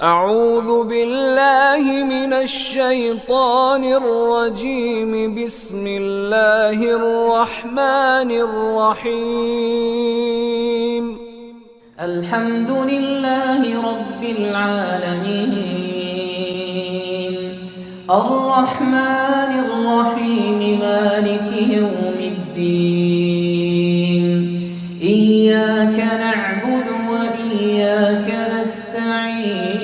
أعوذ بالله من الشيطان الرجيم. بسم الله الرحمن الرحيم. الحمد لله رب العالمين، الرحمن الرحيم، مالك يوم الدين. إياك نعبد وإياك نستعين.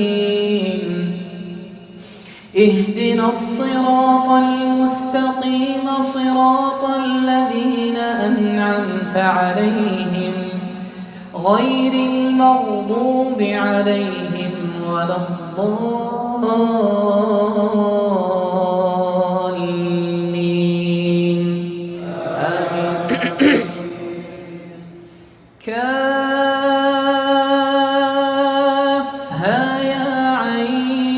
اهدنا الصراط المستقيم، صراط الذين أنعمت عليهم غير المغضوب عليهم ولا الضالين. آمين. كافها يا عين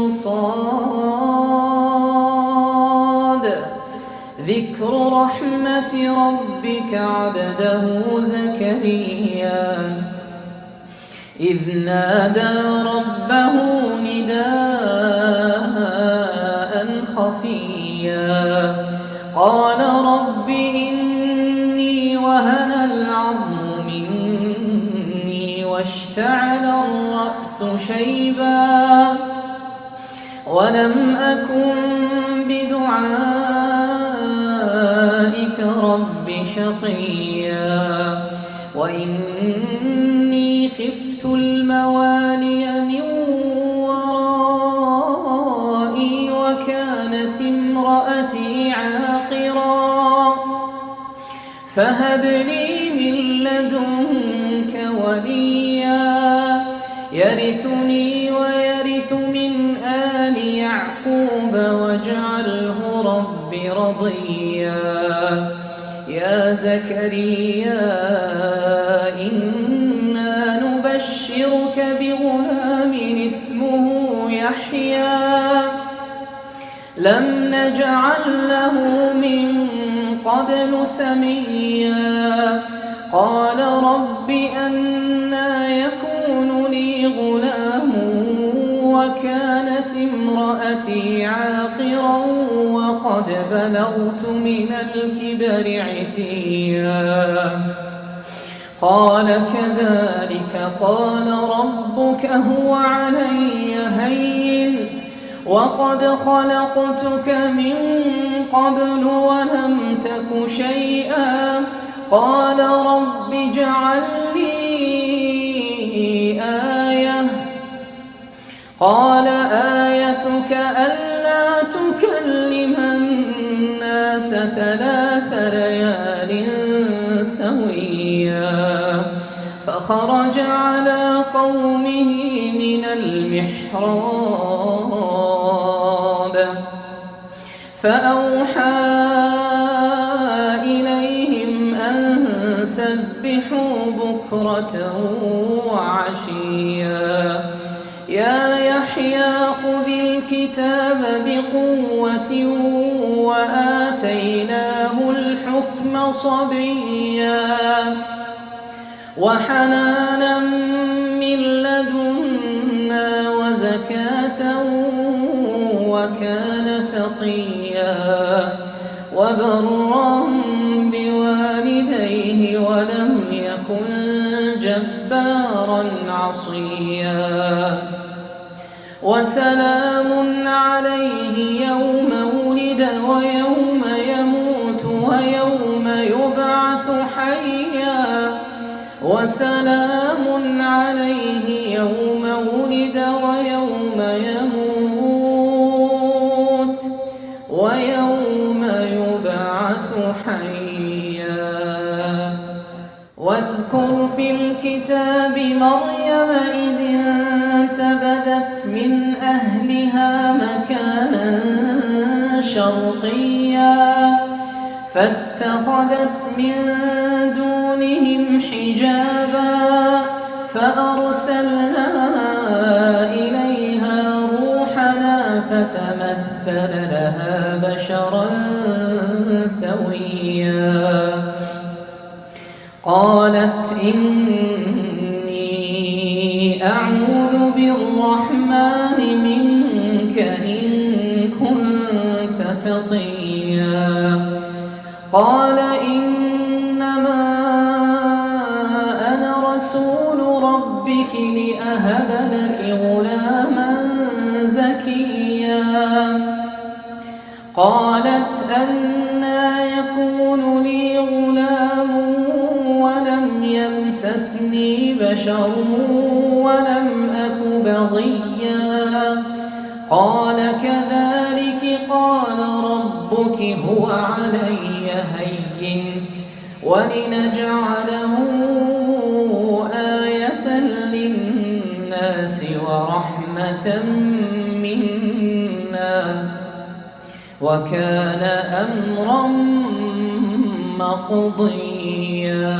صاد. ذكر رحمة ربك عبده زكريا إذ نادى ربه نداء خفيا قال رب إني وهن العظم مني واشتعل الرأس شيبا ولم أكن بدعائك رب شقيا وإني خفت الموالي من ورائي وكانت امرأتي عاقرا فهب لي من لدنك وليا يرثني ويرث من آل يعقوب واجعله رب رضيا. يا زكريا إنا نبشرك بغلام اسمه يحيى لم نجعل له من قبل سميا قال رب أنى يكون لي غلام وكانت امرأتي عاقرا وقد بلغت من الكبر عتيا قال كذلك قال ربك هو علي هين وقد خلقتك من قبل ولم تك شيئا قال رب اجعل لي آية قال آيتك ألا تكلم الناس 3 ليال سويا فخرج على قومه من المحراب فأوحى إليهم أن سبحوا بكرة وعشيا يا يحيى خذ الكتاب بقوة وآتيناه الحكم صبيا وحنانا من لدنا وزكاة وكان تقيا وبرا بوالديه ولم يكن جبارا عصيا وسلام عليه يوم ولد ويوم يموت ويوم يبعث حيا وسلام عليه يوم ولد ويوم يموت ويوم يبعث حيا واذكر في الكتاب مريم إذ انتبذت من أهلها مكانا شرقيا فاتخذت من دونهم حجابا فأرسلنا إليها روحنا فتمثل لها بشرا سويا قالت إني أعوذ بالرحمن منك إن كنت تقيا قال إنما أنا رسول ربك لأهب لك غلاما زكيا قالت أنى يكون لي غلام ولم يمسسني بشر ولم أك بغيا قال كذلك قال ربك هو علي هين ولنجعله آية للناس ورحمة منا وكان أمرا مقضيا.